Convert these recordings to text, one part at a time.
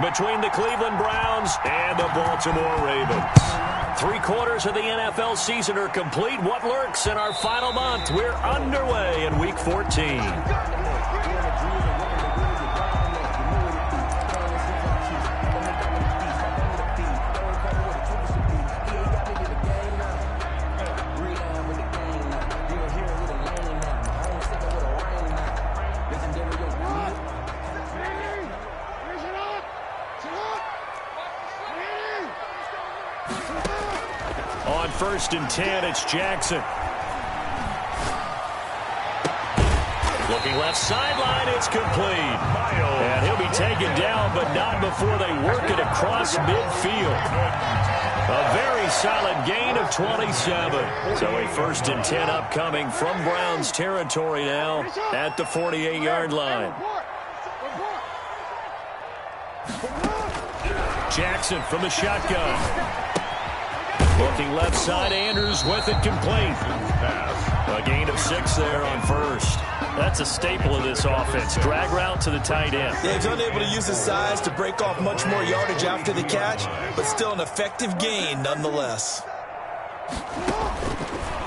between the Cleveland Browns and the Baltimore Ravens. 3/4 of the NFL season are complete. What lurks in our final month? We're underway in Week 14. On 1st and 10, it's Jackson. Looking left sideline, it's complete. And he'll be taken down, but not before they work it across midfield. A very solid gain of 27. So a 1st and 10 upcoming from Browns territory now at the 48-yard line. Jackson from the shotgun. Looking left side, Andrews with it complete. A gain of 6 there on 1st. That's a staple of this offense. Drag route to the tight end. Yeah, he's unable to use his size to break off much more yardage after the catch, but still an effective gain nonetheless.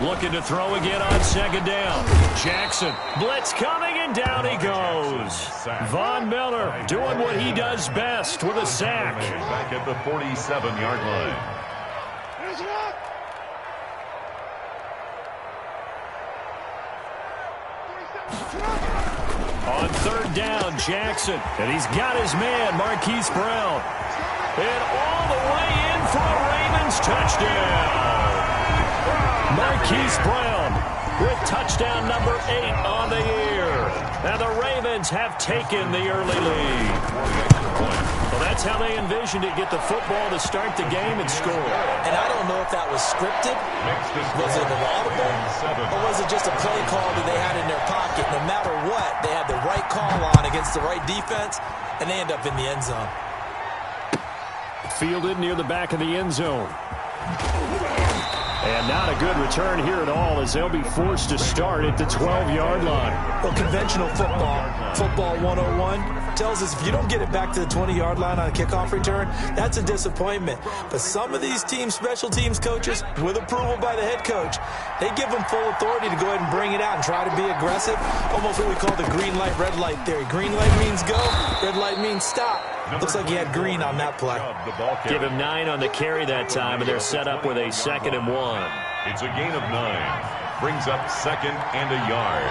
Looking to throw again on 2nd down. Jackson, blitz coming, and down he goes. Von Miller doing what he does best with a sack. Back at the 47-yard line. On 3rd down, Jackson, and he's got his man, Marquise Brown. And all the way in for a Ravens touchdown. Marquise Brown with touchdown number 8 on the year. And the Ravens have taken the early lead. Well, that's how they envisioned it, get the football to start the game and score. And I don't know if that was scripted, was it audible, or was it just a play call that they had in their pocket? No matter what, they had the right call on against the right defense, and they end up in the end zone. Fielded near the back of the end zone. And not a good return here at all as they'll be forced to start at the 12-yard line. Well, conventional football 101, tells us if you don't get it back to the 20-yard line on a kickoff return, that's a disappointment. But some of these teams, special teams coaches, with approval by the head coach, they give them full authority to go ahead and bring it out and try to be aggressive. Almost what we call the green light, red light theory. Green light means go, red light means stop. Looks like he had green on that play. Give him 9 on the carry that time, and they're set up with a 2nd and 1. It's a gain of 9. Brings up 2nd and a yard.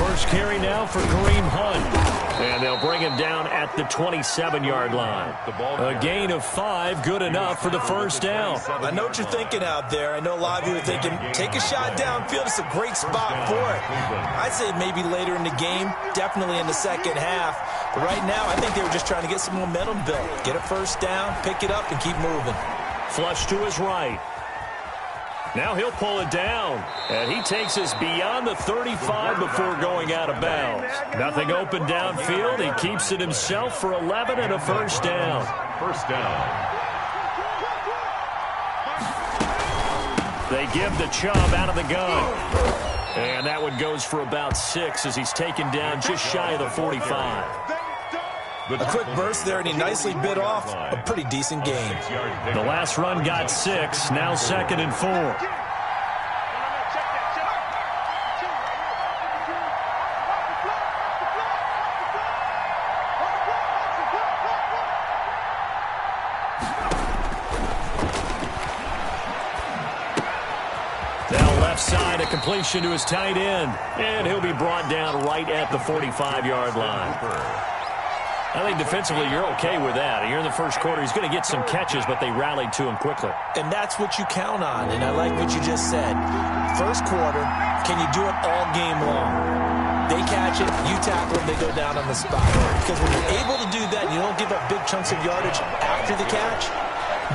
First carry now for Kareem Hunt. And they'll bring him down at the 27-yard line. A gain of 5, good enough for the 1st down. I know what you're thinking out there. I know a lot of you are thinking, take a shot downfield. It's a great spot for it. I'd say maybe later in the game, definitely in the second half. But right now, I think they were just trying to get some momentum built. Get a 1st down, pick it up, and keep moving. Flush to his right. Now he'll pull it down, and he takes us beyond the 35 before going out of bounds. Nothing open downfield. He keeps it himself for 11 and a 1st down. 1st down. They give the Chubb out of the gun. And that one goes for about 6 as he's taken down just shy of the 45. A quick burst there, and he nicely bit off a pretty decent gain. The last run got 6, now 2nd and 4. Now left side, a completion to his tight end. And he'll be brought down right at the 45-yard line. I think defensively you're okay with that. Here in the 1st quarter, he's going to get some catches, but they rallied to him quickly. And that's what you count on, and I like what you just said. 1st quarter, can you do it all game long? They catch it, you tackle them, they go down on the spot. Because when you're able to do that, and you don't give up big chunks of yardage after the catch,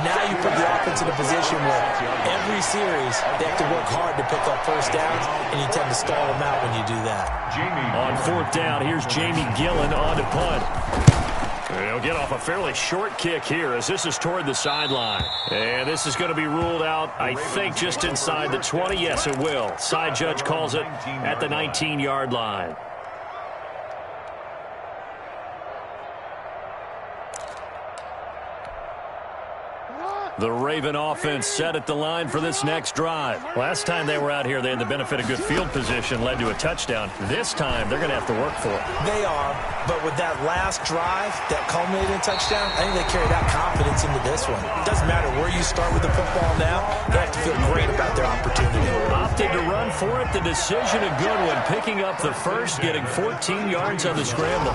now you put the offense in a position where every series they have to work hard to pick up 1st downs, and you tend to stall them out when you do that. On 4th down, here's Jamie Gillen on to punt. He'll get off a fairly short kick here as this is toward the sideline. And this is going to be ruled out, I think, just inside the 20. Yes, it will. Side judge calls it at the 19-yard line. The Raven offense set at the line for this next drive. Last time they were out here, they had the benefit of good field position, led to a touchdown. This time, they're going to have to work for it. They are, but with that last drive that culminated in a touchdown, I think they carry that confidence into this one. It doesn't matter where you start with the football now. They have to feel great about their opportunity. Opted to run for it. The decision a good one, picking up the first, getting 14 yards on the scramble.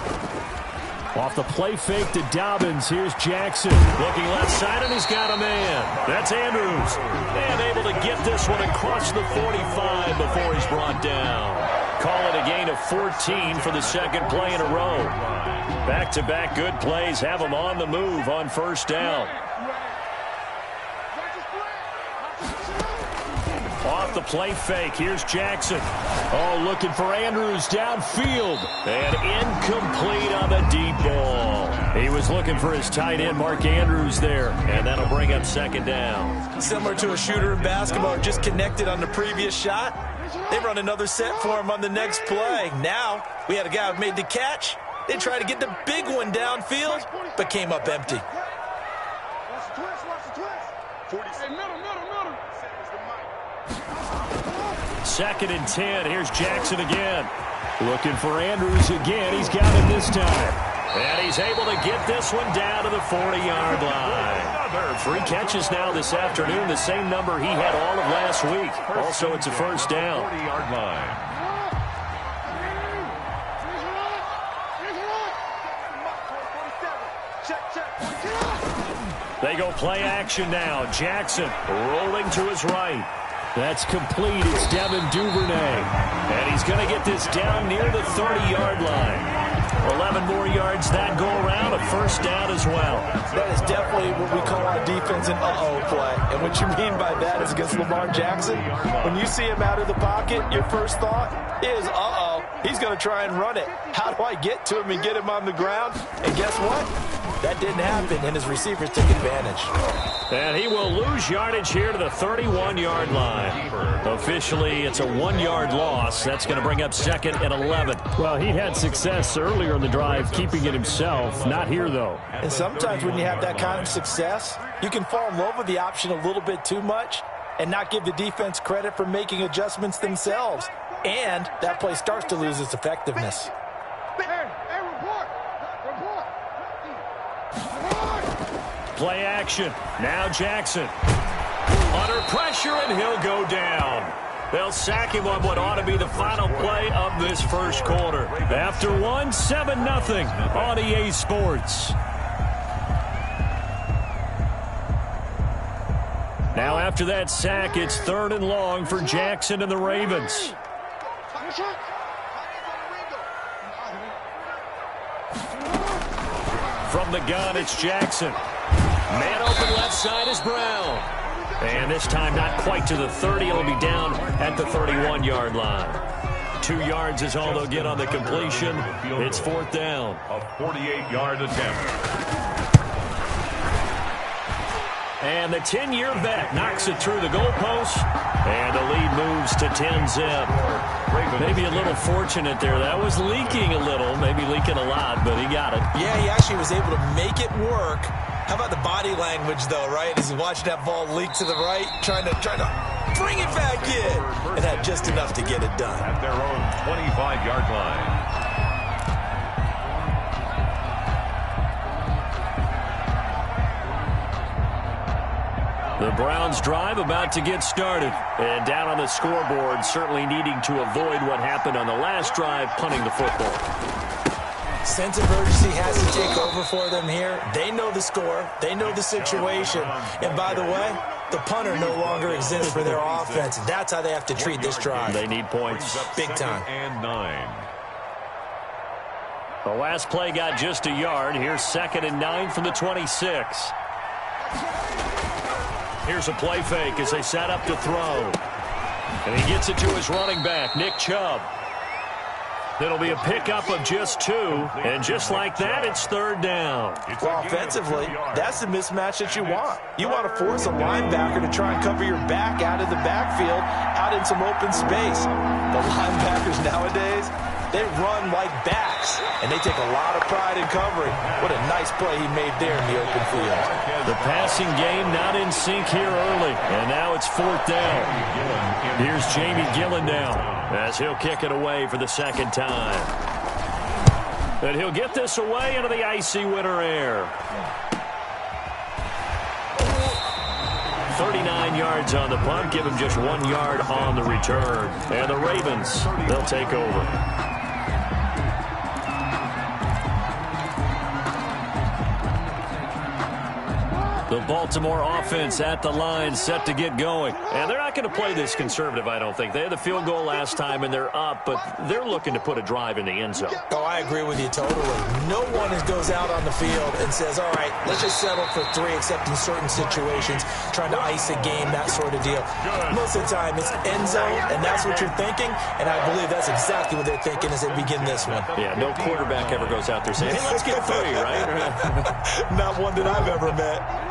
Off the play fake to Dobbins. Here's Jackson. Looking left side, and he's got a man. That's Andrews. And able to get this one across the 45 before he's brought down. Call it a gain of 14 for the second play in a row. Back-to-back good plays have him on the move on first down. Off the play fake, here's Jackson. Oh, looking for Andrews downfield. And incomplete on the deep ball. He was looking for his tight end, Mark Andrews, there. And that'll bring up second down. Similar to a shooter in basketball, just connected on the previous shot. They run another set for him on the next play. Now, we had a guy who made the catch. They tried to get the big one downfield, but came up empty. Second and 10. Here's Jackson again. Looking for Andrews again. He's got him this time. And he's able to get this one down to the 40-yard line. 3 catches now this afternoon, the same number he had all of last week. Also, it's a first down. 40-yard line. They go play action now. Jackson rolling to his right. That's complete. It's Devin Duvernay. And he's going to get this down near the 30-yard line. 11 more yards that go around, a first down as well. That is definitely what we call on defense an uh-oh play. And what you mean by that is against Lamar Jackson. When you see him out of the pocket, your first thought is, uh-oh, he's going to try and run it. How do I get to him and get him on the ground? And guess what? That didn't happen, and his receivers took advantage. And he will lose yardage here to the 31-yard line. Officially, it's a 1-yard loss. That's going to bring up second and 11. Well, he had success earlier in the drive keeping it himself. Not here, though. And sometimes when you have that kind of success, you can fall in love with the option a little bit too much and not give the defense credit for making adjustments themselves. And that play starts to lose its effectiveness. Play action. Now Jackson. Under pressure, and he'll go down. They'll sack him on what ought to be the final play of this first quarter. After 7-0 on EA Sports. Now after that sack, it's 3rd and long for Jackson and the Ravens. From the gun, it's Jackson. Man open left side is Brown. And this time not quite to the 30. It'll be down at the 31-yard line. 2 yards is all they'll get on the completion. It's 4th down. A 48-yard attempt. And the 10-year vet knocks it through the goalpost. And the lead moves to 10-zip. Maybe a little fortunate there. That was leaking a little, maybe leaking a lot, but he got it. Yeah, he actually was able to make it work. How about the body language, though, right? As he watched that ball leak to the right, trying to bring it back in. And had just enough to get it done. At their own 25-yard line. The Browns drive about to get started. And down on the scoreboard, certainly needing to avoid what happened on the last drive, punting the football. Sense of urgency has to take over for them here. They know the score. They know the situation. And by the way, the punter no longer exists for their offense. That's how they have to treat this drive. They need points. Big time. And 9. The last play got just a yard. Here's 2nd and 9 from the 26. Here's a play fake as they set up to throw. And he gets it to his running back, Nick Chubb. It'll be a pickup of just 2, and just like that, it's 3rd down. Well, offensively, that's the mismatch that you want. You want to force a linebacker to try and cover your back out of the backfield, out in some open space. The linebackers nowadays, they run like backs, and they take a lot of pride in covering. What a nice play he made there in the open field. The passing game not in sync here early, and now it's 4th down. Here's Jamie Gillen now, as he'll kick it away for the 2nd time. And he'll get this away into the icy winter air. 39 yards on the punt, give him just 1 yard on the return. And the Ravens, they'll take over. The Baltimore offense at the line, set to get going. And they're not going to play this conservative, I don't think. They had the field goal last time, and they're up, but they're looking to put a drive in the end zone. Oh, I agree with you totally. No one goes out on the field and says, all right, let's just settle for 3, except in certain situations, trying to ice a game, that sort of deal. Most of the time, it's end zone, and that's what you're thinking, and I believe that's exactly what they're thinking as they begin this one. Yeah, no quarterback ever goes out there saying, hey, let's get 3, right? Not one that I've ever met.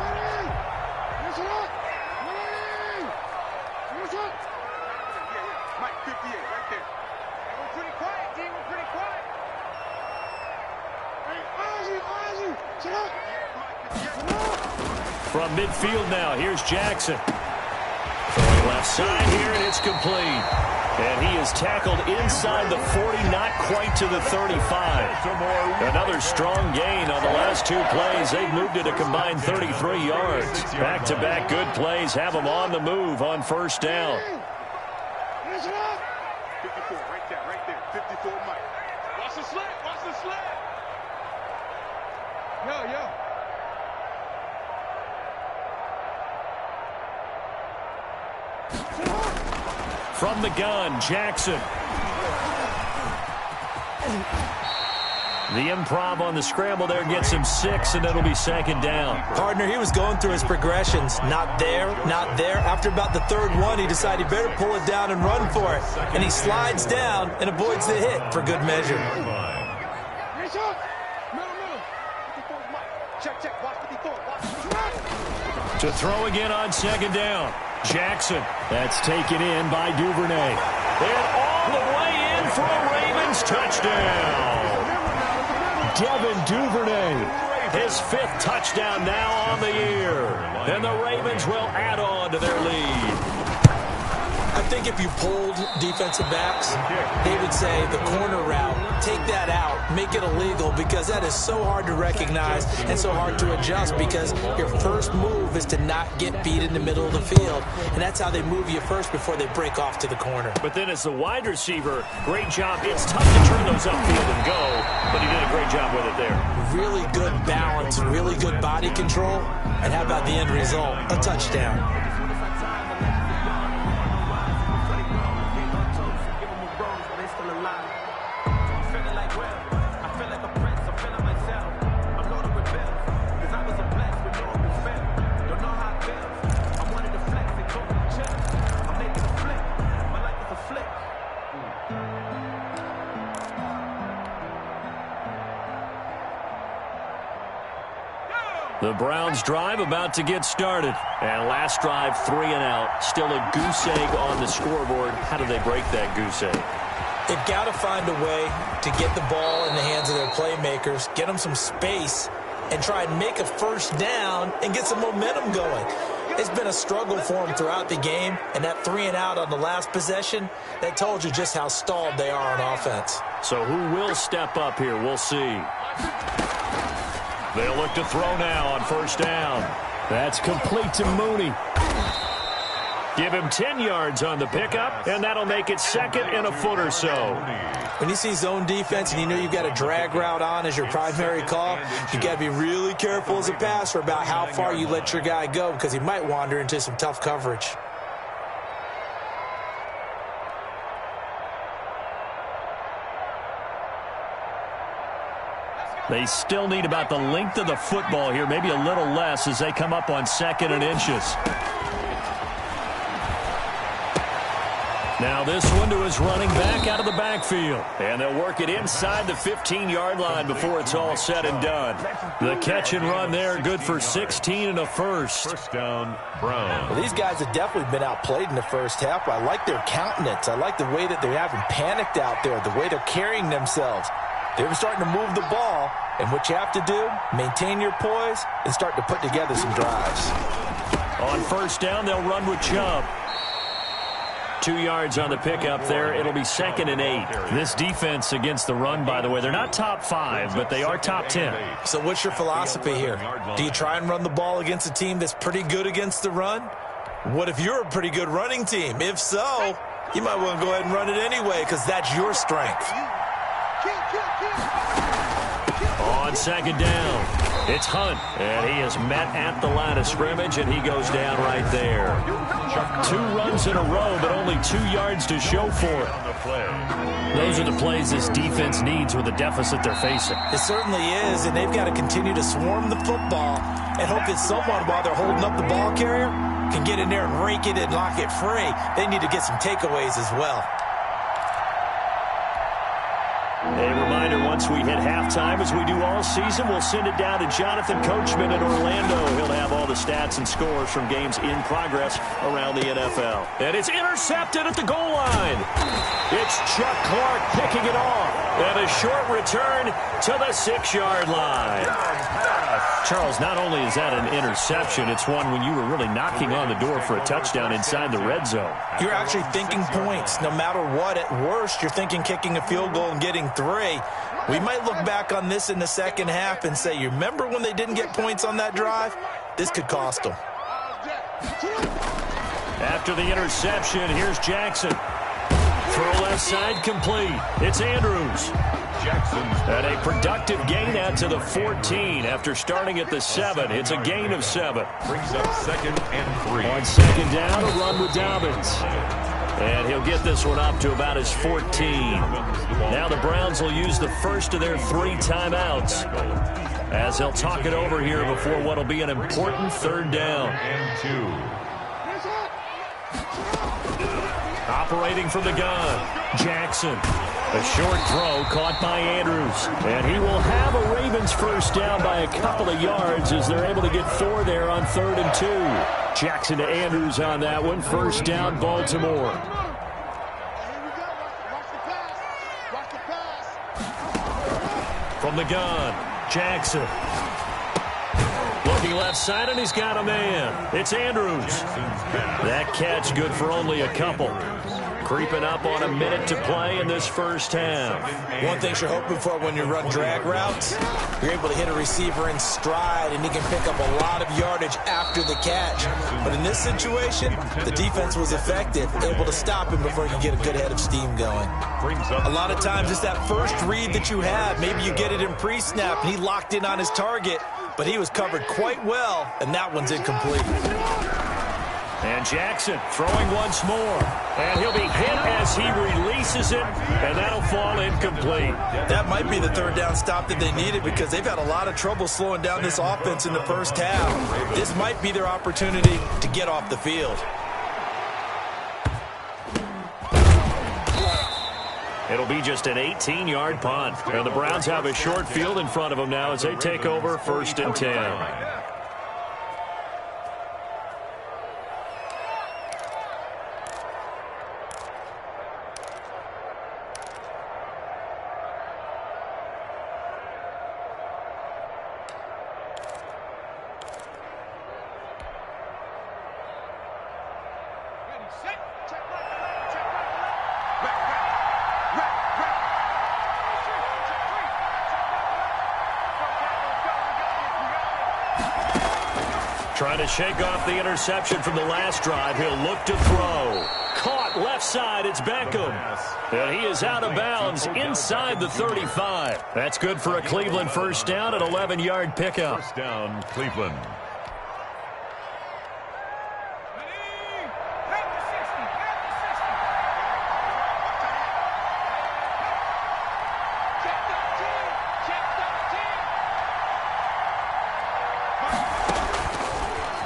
From midfield now, here's Jackson. Throwing left side here, and it's complete. And he is tackled inside the 40, not quite to the 35. Another strong gain on the last 2 plays. They've moved it a combined 33 yards. Back-to-back good plays have them on the move on 1st down. 54, right there. 54, Mike. Watch the slant. Yo. From the gun, Jackson. The improv on the scramble there gets him 6, and it'll be 2nd down. Partner, he was going through his progressions. Not there. After about the 3rd one, he decided he better pull it down and run for it. And he slides down and avoids the hit for good measure. To throw again on 2nd down. Jackson. That's taken in by Duvernay. And all the way in for a Ravens touchdown. Devin Duvernay. His 5th touchdown now on the year. And the Ravens will add on to their lead. I think if you polled defensive backs, they would say the corner route, take that out, make it illegal, because that is so hard to recognize and so hard to adjust, because your first move is to not get beat in the middle of the field. And that's how they move you first before they break off to the corner. But then as the wide receiver, great job. It's tough to turn those upfield and go, but he did a great job with it there. Really good balance, really good body control. And how about the end result? A touchdown. The Browns drive about to get started. And last drive, 3 and out. Still a goose egg on the scoreboard. How do they break that goose egg? They've got to find a way to get the ball in the hands of their playmakers, get them some space, and try and make a 1st down and get some momentum going. It's been a struggle for them throughout the game, and that 3 and out on the last possession, that told you just how stalled they are on offense. So who will step up here? We'll see. They'll look to throw now on 1st down. That's complete to Mooney. Give him 10 yards on the pickup, and that'll make it 2nd and a foot or so. When you see zone defense and you know you've got a drag route on as your primary call, you got to be really careful as a passer about how far you let your guy go, because he might wander into some tough coverage. They still need about the length of the football here, maybe a little less as they come up on 2nd and inches. Now this one to his running back out of the backfield. And they'll work it inside the 15-yard line before it's all said and done. The catch and run there, good for 16 and a first. First down, Brown. Well, these guys have definitely been outplayed in the first half. I like their countenance. I like the way that they haven't panicked out there, the way they're carrying themselves. They're starting to move the ball, and what you have to do, maintain your poise and start to put together some drives. On first down, they'll run with Chubb. 2 yards on the pickup there. It'll be 2nd and 8. This defense against the run, by the way, they're not top 5, but they are top 10. So what's your philosophy here? Do you try and run the ball against a team that's pretty good against the run? What if you're a pretty good running team? If so, you might want to go ahead and run it anyway because that's your strength. On second down, it's Hunt, and he is met at the line of scrimmage, and he goes down right there. 2 runs in a row, but only 2 yards to show for it. Those are the plays this defense needs with the deficit they're facing. It certainly is, and they've got to continue to swarm the football and hope that someone, while they're holding up the ball carrier, can get in there and rake it and lock it free. They need to get some takeaways as well. A reminder, once we hit halftime, as we do all season, we'll send it down to Jonathan Coachman in Orlando. He'll have all the stats and scores from games in progress around the NFL. And it's intercepted at the goal line. It's Chuck Clark picking it off. And a short return to the 6-yard line. Charles, not only is that an interception, it's one when you were really knocking on the door for a touchdown inside the red zone. You're actually thinking points. No matter what, at worst, you're thinking kicking a field goal and getting 3. We might look back on this in the second half and say, you remember when they didn't get points on that drive? This could cost them. After the interception, here's Jackson. Throw left side complete. It's Andrews. And a productive gain out to the 14 after starting at the 7. It's a gain of 7. Brings up 2nd and 3. On second down, a run with Dobbins. And he'll get this one up to about his 14. Now the Browns will use the first of their 3 timeouts as they'll talk it over here before what will be an important 3rd down. And 2. Operating from the gun, Jackson. A short throw caught by Andrews. And he will have a Ravens first down by a couple of yards as they're able to get 4 there on 3rd and 2. Jackson to Andrews on that one. First down, Baltimore. From the gun, Jackson. Looking left side, and he's got a man. It's Andrews. That catch good for only a couple. Creeping up on a minute to play in this first half. One thing you're hoping for when you run drag routes, you're able to hit a receiver in stride, and he can pick up a lot of yardage after the catch. But in this situation, the defense was effective, able to stop him before he can get a good head of steam going. A lot of times it's that first read that you have. Maybe you get it in pre-snap, and he locked in on his target, but he was covered quite well, and that one's incomplete. And Jackson throwing once more. And he'll be hit as he releases it, and that'll fall incomplete. That might be the 3rd down stop that they needed because they've had a lot of trouble slowing down this offense in the first half. This might be their opportunity to get off the field. It'll be just an 18-yard punt. And the Browns have a short field in front of them now as they take over 1st and 10. Trying to shake off the interception from the last drive. He'll look to throw. Caught left side. It's Beckham. And he is out of bounds inside the 35. That's good for a Cleveland first down, an 11-yard pickup. First down, Cleveland.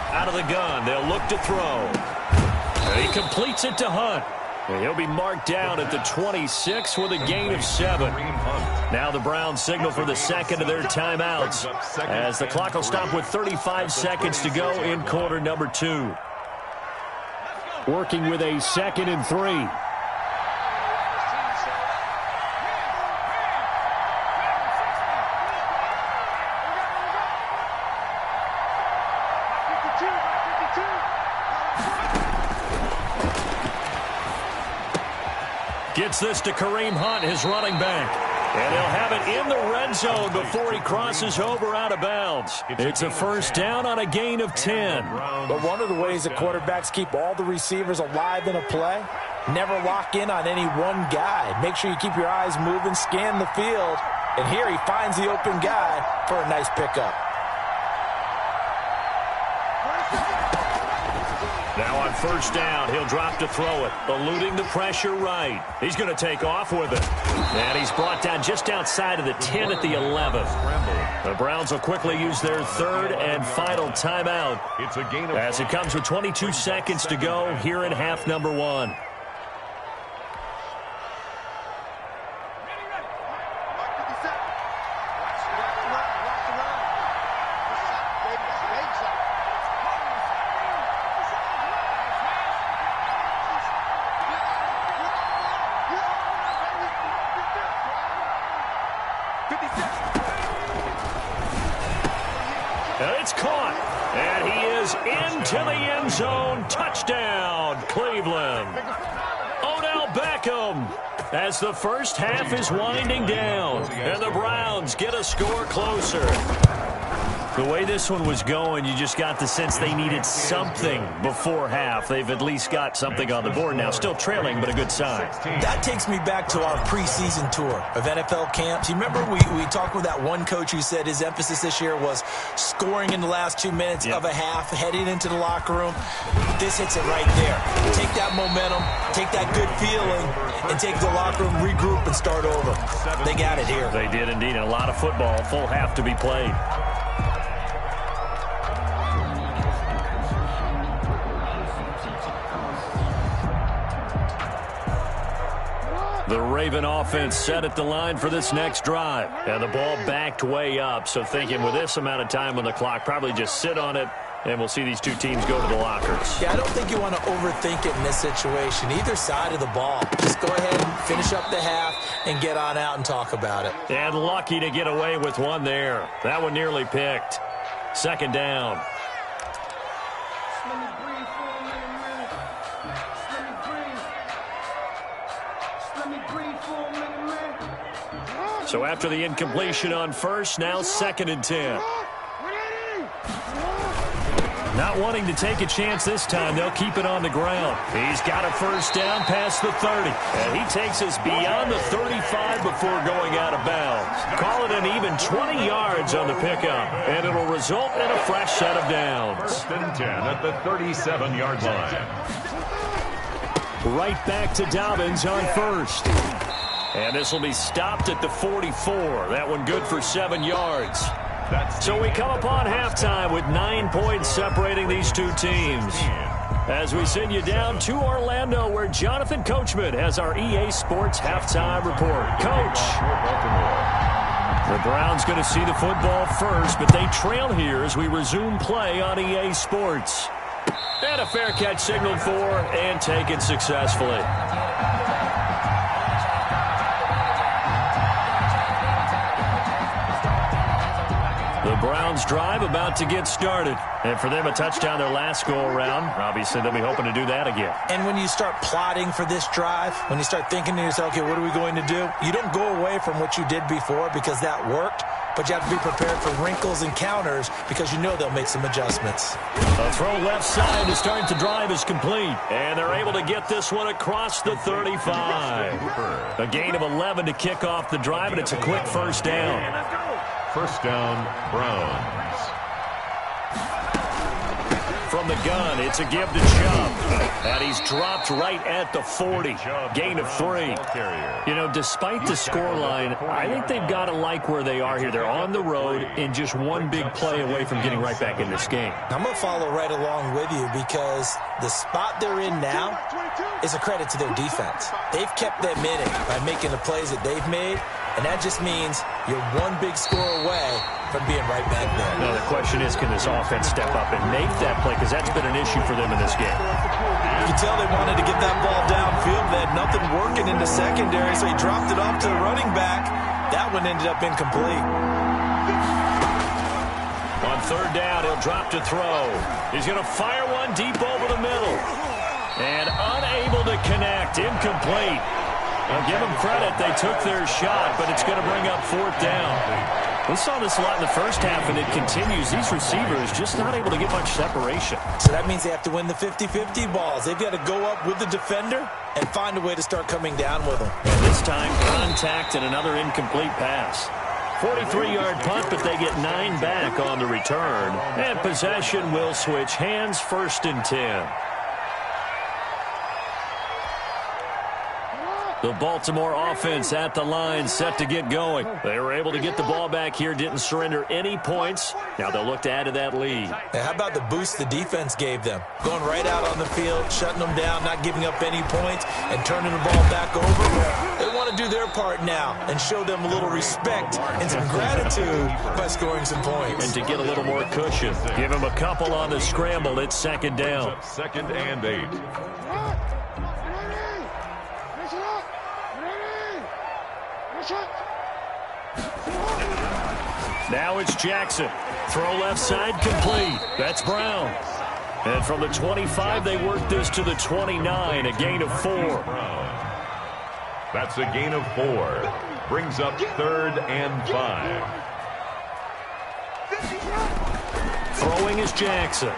Out of the gun, they'll look to throw. And he completes it to Hunt. And he'll be marked down at the 26 with a gain of 7. Now the Browns signal for the second of their timeouts as the clock will stop with 35 seconds to go in quarter number 2. Working with a 2nd and 3. Gets this to Kareem Hunt, his running back. And he'll have it in the red zone before he crosses over out of bounds. It's a first down on a gain of 10. But one of the ways that quarterbacks keep all the receivers alive in a play, never lock in on any one guy. Make sure you keep your eyes moving, scan the field. And here he finds the open guy for a nice pickup. Now on first down, he'll drop to throw it, eluding the pressure right. He's going to take off with it. And he's brought down just outside of the 10 at the 11. The Browns will quickly use their third and final timeout as it comes with 22 seconds to go here in half number 1. It's caught, and he is into the end zone. Touchdown, Cleveland. Odell Beckham as the first half is winding down, and the Browns get a score closer. The way this one was going, you just got the sense they needed something before half. They've at least got something on the board now. Still trailing, but a good sign. That takes me back to our preseason tour of NFL camps. You remember we talked with that one coach who said his emphasis this year was scoring in the last 2 minutes of a half, heading into the locker room. This hits it right there. Take that momentum, take that good feeling, and take the locker room, regroup, and start over. They got it here. They did indeed, and a lot of football, full half to be played. The Raven offense set at the line for this next drive. And the ball backed way up. So thinking with this amount of time on the clock, probably just sit on it, and we'll see these two teams go to the lockers. Yeah, I don't think you want to overthink it in this situation. Either side of the ball. Just go ahead and finish up the half and get on out and talk about it. And lucky to get away with one there. That one nearly picked. Second down. So after the incompletion on first, now 2nd and 10. Not wanting to take a chance this time, they'll keep it on the ground. He's got a first down past the 30. And he takes us beyond the 35 before going out of bounds. Call it an even 20 yards on the pickup. And it'll result in a fresh set of downs. First and 10 at the 37-yard line. Right back to Dobbins on first. And this will be stopped at the 44. That one good for 7 yards. So we come upon halftime with 9 points separating these two teams. As we send you down to Orlando, where Jonathan Coachman has our EA Sports halftime report. Coach. The Browns going to see the football first, but they trail here as we resume play on EA Sports. And a fair catch signaled for and taken successfully. The Browns drive about to get started. And for them, a touchdown their last go-around. Obviously, they'll be hoping to do that again. And when you start plotting for this drive, when you start thinking to yourself, okay, what are we going to do? You don't go away from what you did before because that worked. But you have to be prepared for wrinkles and counters because you know they'll make some adjustments. A throw left side to start the drive is complete. And they're able to get this one across the 35. A gain of 11 to kick off the drive, and it's a quick first down. First down, Browns. from the gun. It's a give to Chubb. And he's dropped right at the 40. Gain of 3. You know, despite the scoreline, I think they've got to like where they are here. They're on the road and just one big play away from getting right back in this game. I'm going to follow right along with you because the spot they're in now is a credit to their defense. They've kept them in it by making the plays that they've made, and that just means you're one big score away from being right back there. No, the question is, can this offense step up and make that play? Because that's been an issue for them in this game. You can tell they wanted to get that ball downfield. They had nothing working in the secondary, so he dropped it off to the running back. That one ended up incomplete. On third down, he'll drop to throw. He's going to fire one deep over the middle. And unable to connect. Incomplete. I'll give them credit. They took their shot, but it's going to bring up fourth down. We saw this a lot in the first half, and it continues. These receivers just not able to get much separation. So that means they have to win the 50-50 balls. They've got to go up with the defender and find a way to start coming down with them. And this time, contact and another incomplete pass. 43-yard punt, but they get 9 back on the return. And possession will switch hands, 1st and 10. The Baltimore offense at the line, set to get going. They were able to get the ball back here, didn't surrender any points. Now they'll look to add to that lead. And how about the boost the defense gave them? Going right out on the field, shutting them down, not giving up any points, and turning the ball back over. They want to do their part now and show them a little respect and some gratitude by scoring some points. And to get a little more cushion, give them a couple on the scramble. It's 2nd down. 2nd and 8. Now it's Jackson. Throw left side complete. That's Brown. And from the 25, they work this to the 29, a gain of 4. That's a gain of 4. Brings up 3rd and 5. Throwing is Jackson.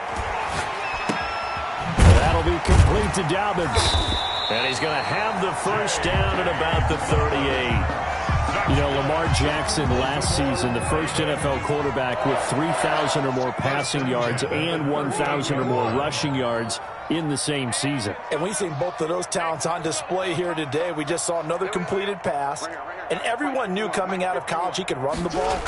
That'll be complete to Dobbins. And he's going to have the first down at about the 38. You know, Lamar Jackson last season, the first NFL quarterback with 3,000 or more passing yards and 1,000 or more rushing yards in the same season. And we've seen both of those talents on display here today. We just saw another completed pass. And everyone knew coming out of college he could run the ball.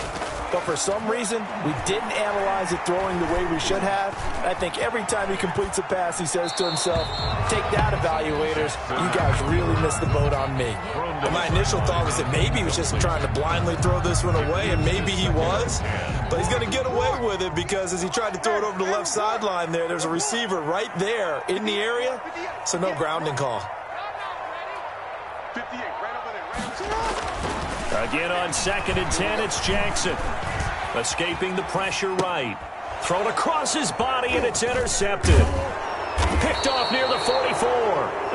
But for some reason, we didn't analyze it throwing the way we should have. And I think every time he completes a pass, he says to himself, take that, evaluators. You guys really missed the boat on me. And my initial thought was that maybe he was just trying to blindly throw this one away, and maybe he was. But he's going to get away with it because as he tried to throw it over the left sideline there's a receiver right there in the area. So no grounding call. 58, right over there. Again on 2nd and 10, it's Jackson. Escaping the pressure right. Thrown across his body, and it's intercepted. Picked off near the 44.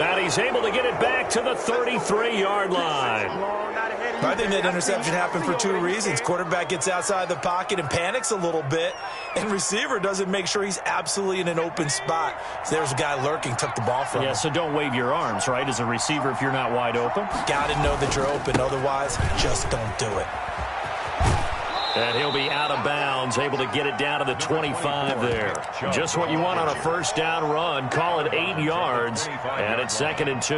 And he's able to get it back to the 33-yard line. I think that interception happened for 2 reasons. Quarterback gets outside the pocket and panics a little bit, and receiver doesn't make sure he's absolutely in an open spot. So there's a guy lurking, took the ball from him. Yeah, so don't wave your arms, right, as a receiver if you're not wide open. Got to know that you're open. Otherwise, just don't do it. And he'll be out of bounds, able to get it down to the 25 there. Just what you want on a first down run. Call it 8 yards, and it's 2nd and 2.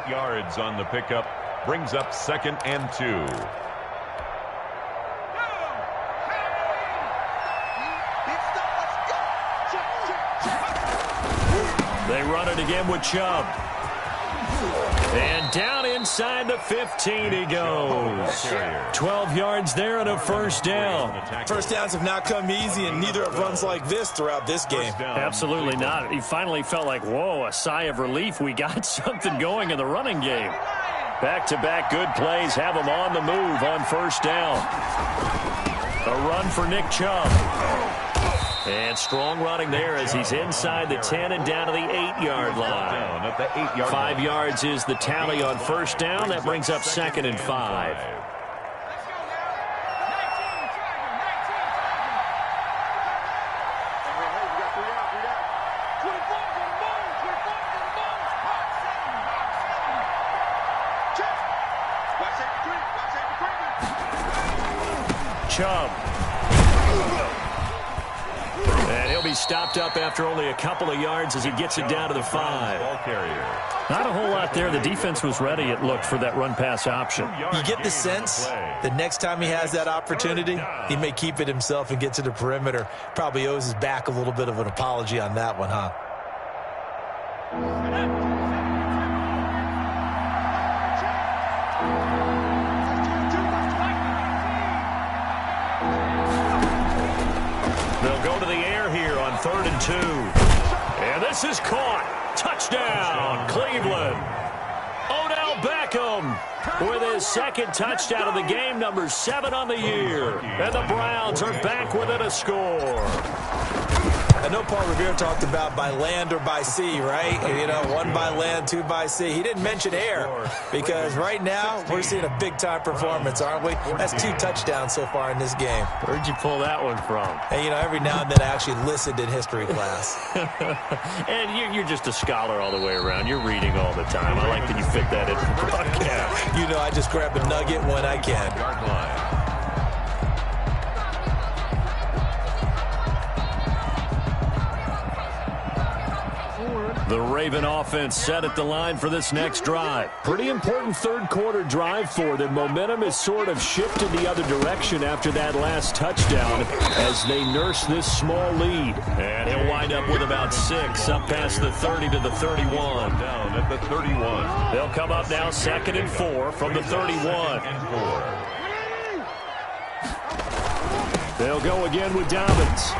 8 yards on the pickup. Brings up 2nd and 2. They run it again with Chubb. And down inside the 15 he goes. 12 yards there and a first down. First downs have not come easy, and neither have runs like this throughout this game. Absolutely not. He finally felt like, whoa, a sigh of relief. We got something going in the running game. Back-to-back good plays have him on the move on first down. A run for Nick Chubb. And strong running there as he's inside the 10 and down to the 8-yard line. 5 yards is the tally on first down. That brings up 2nd and 5. Chubb. And he'll he'll be stopped up after only a couple of yards as he gets it down to the 5. Not a whole lot there. The defense was ready, it looked, for that run-pass option. You get the sense that next time he has that opportunity, he may keep it himself and get to the perimeter. Probably owes his back a little bit of an apology on that one, huh? They'll go to the air here on 3rd and 2. And this is caught. Touchdown, Cleveland. Odell Beckham with his second touchdown of the game, number 7 on the year. And the Browns are back within a score. I know Paul Revere talked about by land or by sea, right? You know, 1 by land, 2 by sea. He didn't mention air because right now we're seeing a big-time performance, aren't we? That's 2 touchdowns so far in this game. Where'd you pull that one from? And, you know, every now and then I actually listened in history class. And you're just a scholar all the way around. You're reading all the time. I like that you fit that in the broadcast. You know, I just grab a nugget when I can. The Raven offense set at the line for this next drive. Pretty important third-quarter drive for them. Momentum has sort of shifted the other direction after that last touchdown as they nurse this small lead. And he'll wind up with about 6 up past the 30 to the 31. Down at the 31. They'll come up now 2nd and 4 from the 31. They'll go again with Dobbins.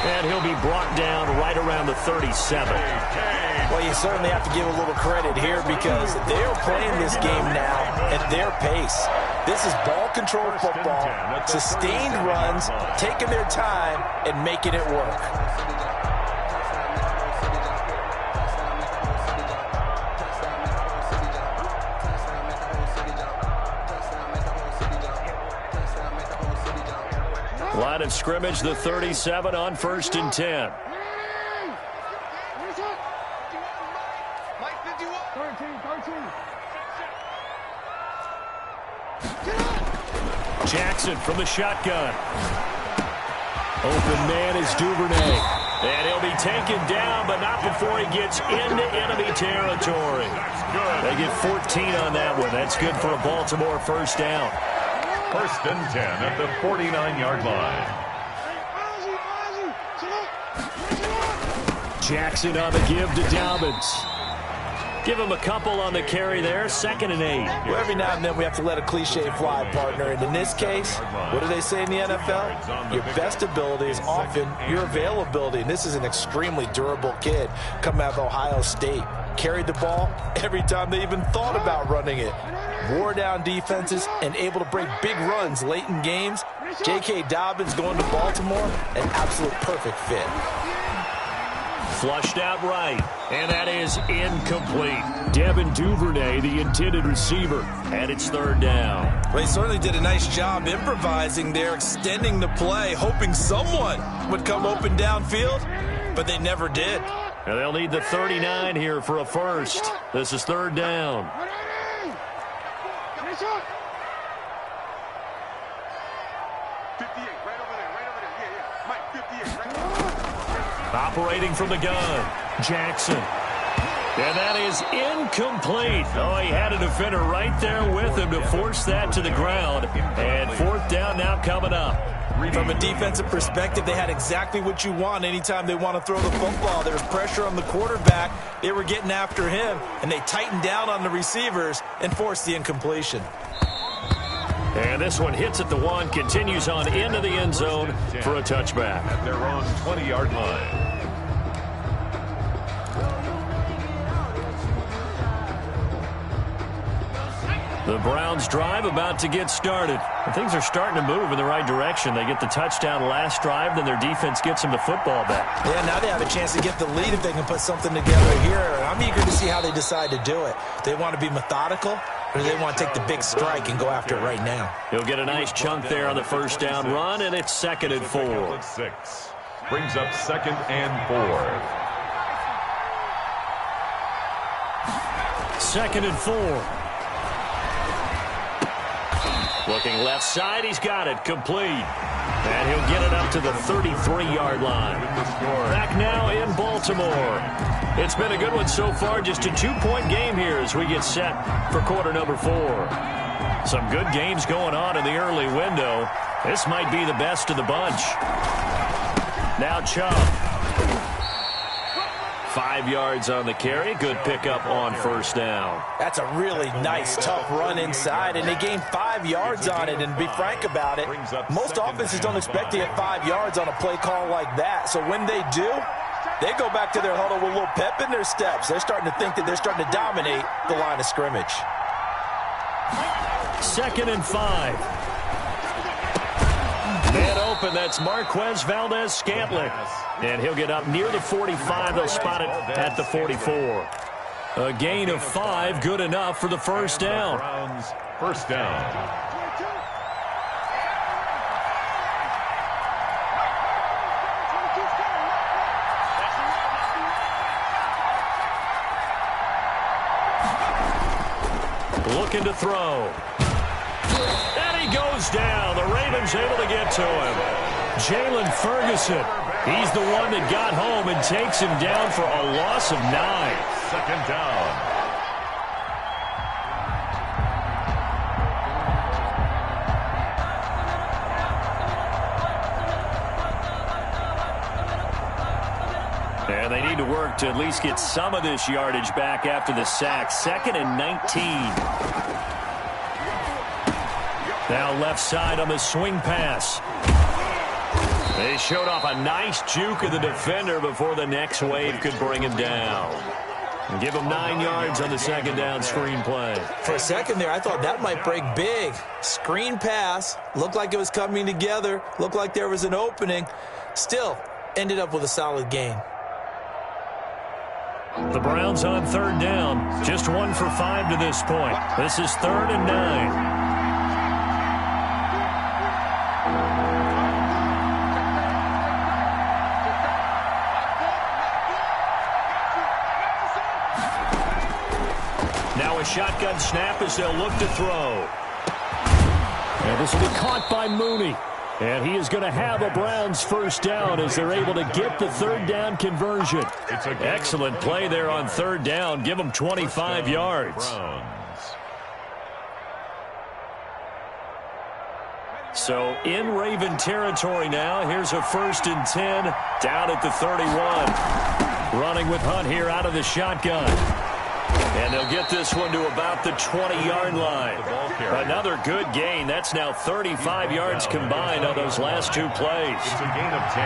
And he'll be brought down right around the 37. Well, you certainly have to give a little credit here because they're playing this game now at their pace. This is ball control football, sustained runs, taking their time and making it work. Line of scrimmage, the 37 on 1st and 10. Jackson from the shotgun. Open man is Duvernay. And he'll be taken down, but not before he gets into enemy territory. They get 14 on that one. That's good for a Baltimore first down. 1st and 10 at the 49-yard line. Jackson on the give to Dobbins. Give him a couple on the carry there. 2nd and 8. Well, every now and then we have to let a cliche fly, partner. And in this case, what do they say in the NFL? Your best ability is often your availability. And this is an extremely durable kid coming out of Ohio State. Carried the ball every time they even thought about running it. Wore down defenses and able to break big runs late in games. J.K. Dobbins going to Baltimore, an absolute perfect fit. Flushed out right, and that is incomplete. Devin Duvernay, the intended receiver, and it's 3rd down. Well, he certainly did a nice job improvising there, extending the play, hoping someone would come open downfield, but they never did. And they'll need the 39 here for a first. This is 3rd down. Operating from the gun, Jackson. And that is incomplete. Oh, he had a defender right there with him to force that to the ground. And 4th down now coming up. From a defensive perspective, they had exactly what you want anytime they want to throw the football. There was pressure on the quarterback. They were getting after him, and they tightened down on the receivers and forced the incompletion. And this one hits at the 1, continues on into the end zone for a touchback. At their own 20-yard line. The Browns drive about to get started. And things are starting to move in the right direction. They get the touchdown last drive, then their defense gets them the football back. Yeah, now they have a chance to get the lead if they can put something together here. I'm eager to see how they decide to do it. They want to be methodical, or do they want to take the big strike and go after it right now? He'll get a nice chunk there on the first down run, and it's 2nd and 4. 6. Brings up 2nd and 4. 2nd and 4. Looking left side, he's got it, complete. And he'll get it up to the 33-yard line. Back now in Baltimore. It's been a good one so far. Just a 2-point game here as we get set for quarter number 4. Some good games going on in the early window. This might be the best of the bunch. Now Chubb. 5 yards on the carry. Good pickup on first down. That's a really nice, tough run inside, and they gained 5 yards on it. And to be frank about it, most offenses don't expect to get 5 yards on a play call like that. So when they do, they go back to their huddle with a little pep in their steps. They're starting to think that they're starting to dominate the line of scrimmage. 2nd and 5. Man open, that's Marquez Valdez-Scantling. And he'll get up near the 45. They'll spot it at the 44. A gain of 5, good enough for the first down. First down. Looking to throw. And he goes down. The Ravens able to get to him. Jalen Ferguson. He's the one that got home and takes him down for a loss of 9. 2nd down. And they need to work to at least get some of this yardage back after the sack. 2nd and 19. Now left side on the swing pass. They showed off a nice juke of the defender before the next wave could bring him down. And give him 9 yards on the 2nd down screen play. For a second there, I thought that might break big. Screen pass. Looked like it was coming together. Looked like there was an opening. Still, ended up with a solid gain. The Browns on 3rd down. Just 1 for 5 to this point. This is 3rd and 9. Now a shotgun snap as they'll look to throw. And this will be caught by Mooney. And he is going to have a Browns first down as they're able to get the 3rd down conversion. Excellent play there on 3rd down. Give them 25 yards. So in Raven territory now. Here's a 1st and 10 down at the 31. Running with Hunt here out of the shotgun. And they'll get this one to about the 20-yard line. Another good gain. That's now 35 yards combined on those last 2 plays. It's a gain of 10.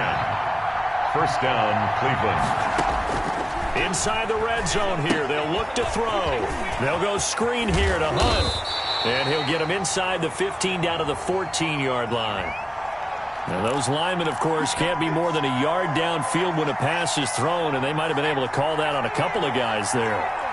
First down, Cleveland. Inside the red zone here. They'll look to throw. They'll go screen here to Hunt. And he'll get him inside the 15 down to the 14-yard line. Now those linemen, of course, can't be more than a yard downfield when a pass is thrown, and they might have been able to call that on a couple of guys there.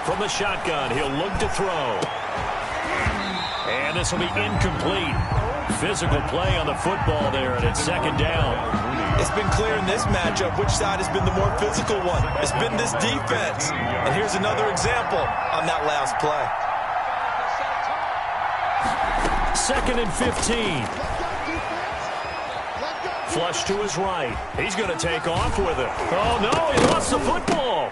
From the shotgun, he'll look to throw. And this will be incomplete. Physical play on the football there, and it's 2nd down. It's been clear in this matchup which side has been the more physical one. It's been this defense. And here's another example on that last play. 2nd and 15. Flush to his right. He's going to take off with it. Oh, no, he lost the football.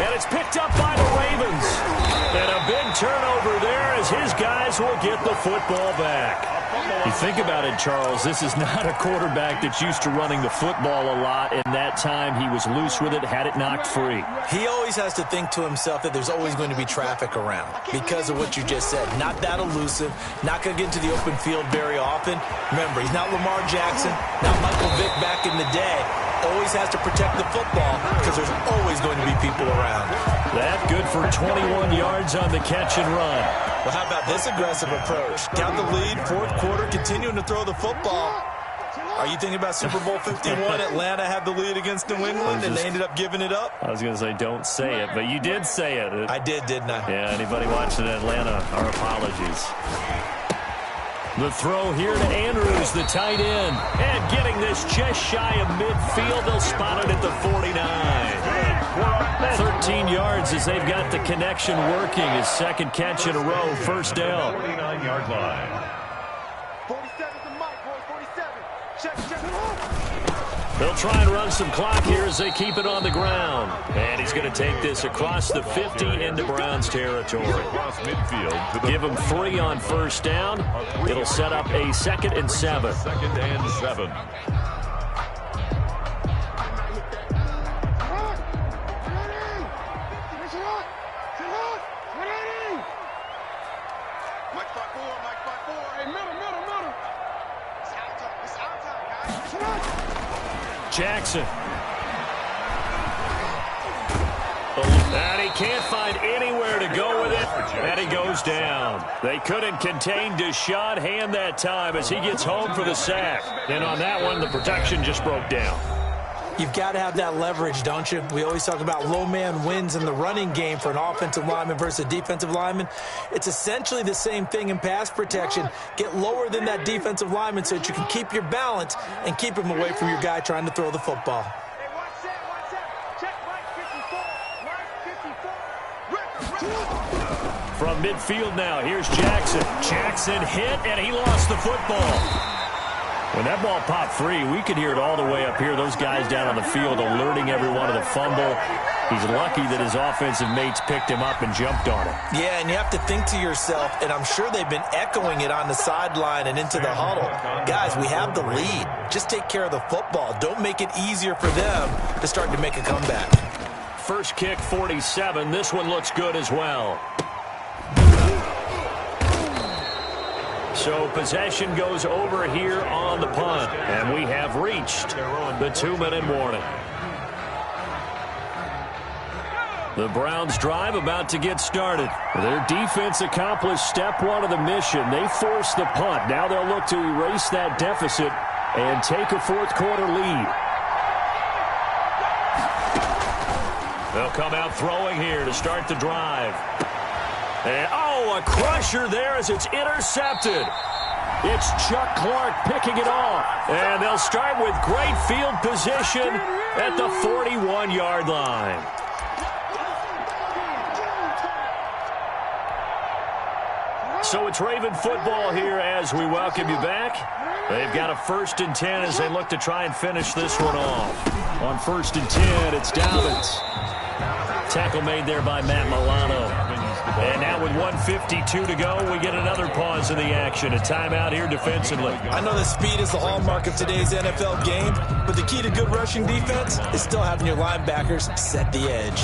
And it's picked up by the Ravens. And a big turnover there as his guys will get the football back. You think about it, Charles, this is not a quarterback that's used to running the football a lot. In that time, he was loose with it, had it knocked free. He always has to think to himself that there's always going to be traffic around because of what you just said. Not that elusive, not going to get into the open field very often. Remember, he's not Lamar Jackson, not Michael Vick back in the day. Always has to protect the football because there's always going to be people around. That good for 21 yards on the catch and run. Well, how about this aggressive approach? Got the lead, 4th quarter, continuing to throw the football. Are you thinking about Super Bowl 51? Atlanta had the lead against New England, and they ended up giving it up? I was going to say don't say it, but you did say it. I did, didn't I? Yeah, anybody watching Atlanta, our apologies. The throw here to Andrews, the tight end. And getting this just shy of midfield. They'll spot it at the 49. 13 yards as they've got the connection working. His second catch in a row, first down. 49-yard line. 47's the mic, boys. 47. Check. They'll try and run some clock here as they keep it on the ground. And he's going to take this across the 50 into Browns territory. Across midfield to the Give him 3 on first down. It'll set up a 2nd and 7. 2nd and 7. Jackson. And he can't find anywhere to go with it. And he goes down. They couldn't contain Deshaun Hand that time as he gets home for the sack. And on that one, the protection just broke down. You've got to have that leverage, don't you? We always talk about low man wins in the running game for an offensive lineman versus a defensive lineman. It's essentially the same thing in pass protection. Get lower than that defensive lineman so that you can keep your balance and keep him away from your guy trying to throw the football. Hey, watch that. Check Mike 54. From midfield now, here's Jackson. Jackson hit, and he lost the football. When that ball popped free, we could hear it all the way up here. Those guys down on the field alerting everyone of the fumble. He's lucky that his offensive mates picked him up and jumped on it. Yeah, and you have to think to yourself, and I'm sure they've been echoing it on the sideline and into the huddle. Guys, we have the lead. Just take care of the football. Don't make it easier for them to start to make a comeback. First kick, 47. This one looks good as well. So possession goes over here on the punt. And we have reached the 2-minute warning. The Browns drive about to get started. Their defense accomplished step 1 of the mission. They forced the punt. Now they'll look to erase that deficit and take a fourth-quarter lead. They'll come out throwing here to start the drive. And, a crusher there as it's intercepted. It's Chuck Clark picking it off. And they'll start with great field position at the 41-yard line. So it's Raven football here as we welcome you back. They've got a 1st and 10 as they look to try and finish this one off. On 1st and 10, it's Dobbins. Tackle made there by Matt Milano. And now with 1:52 to go, we get another pause in the action. A timeout here defensively. I know that speed is the hallmark of today's NFL game, but the key to good rushing defense is still having your linebackers set the edge.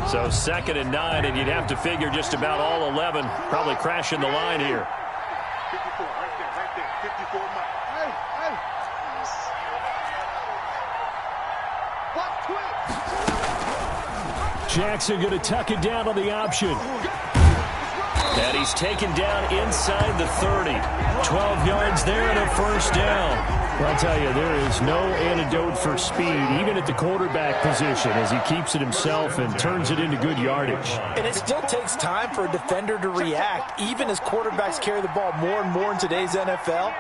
So 2nd and 9, and you'd have to figure just about all 11 probably crashing the line here. 54, right there. 54 Mike. Hey. What's quick? Jackson going to tuck it down on the option. And he's taken down inside the 30. 12 yards there and a first down. Well, I'll tell you, there is no antidote for speed, even at the quarterback position, as he keeps it himself and turns it into good yardage. And it still takes time for a defender to react, even as quarterbacks carry the ball more and more in today's NFL.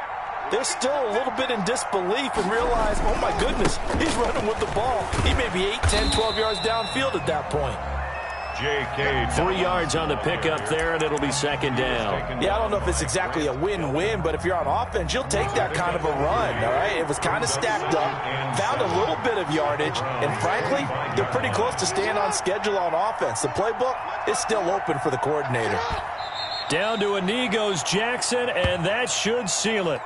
They're still a little bit in disbelief and realize, oh my goodness, he's running with the ball. He may be 8, 10, 12 yards downfield at that point. J.K. 3 yards on the pickup there, and it'll be 2nd down. Yeah, I don't know if it's exactly a win-win, but if you're on offense, you'll take that kind of a run, all right? It was kind of stacked up, found a little bit of yardage, and frankly, they're pretty close to staying on schedule on offense. The playbook is still open for the coordinator. Down to a knee goes Jackson, and that should seal it.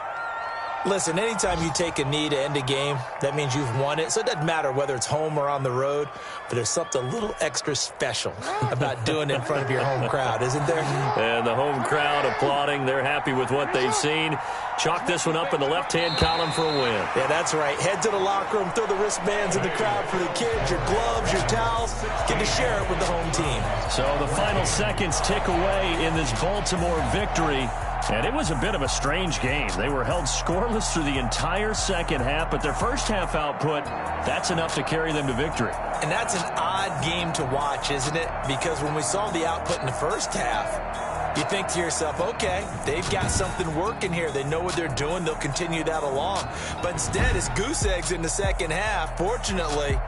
Listen, anytime you take a knee to end a game, that means you've won it. So it doesn't matter whether it's home or on the road, but there's something a little extra special about doing it in front of your home crowd, isn't there? And the home crowd applauding. They're happy with what they've seen. Chalk this one up in the left-hand column for a win. Yeah, that's right. Head to the locker room, throw the wristbands in the crowd for the kids, your gloves, your towels. Get to share it with the home team. So the final seconds tick away in this Baltimore victory. And it was a bit of a strange game. They were held scoreless through the entire second half, but their first half output, that's enough to carry them to victory. And that's an odd game to watch, isn't it? Because when we saw the output in the first half, You think to yourself, okay, they've got something working here. They know what they're doing. They'll continue that along. But instead, it's goose eggs in the second half. Fortunately,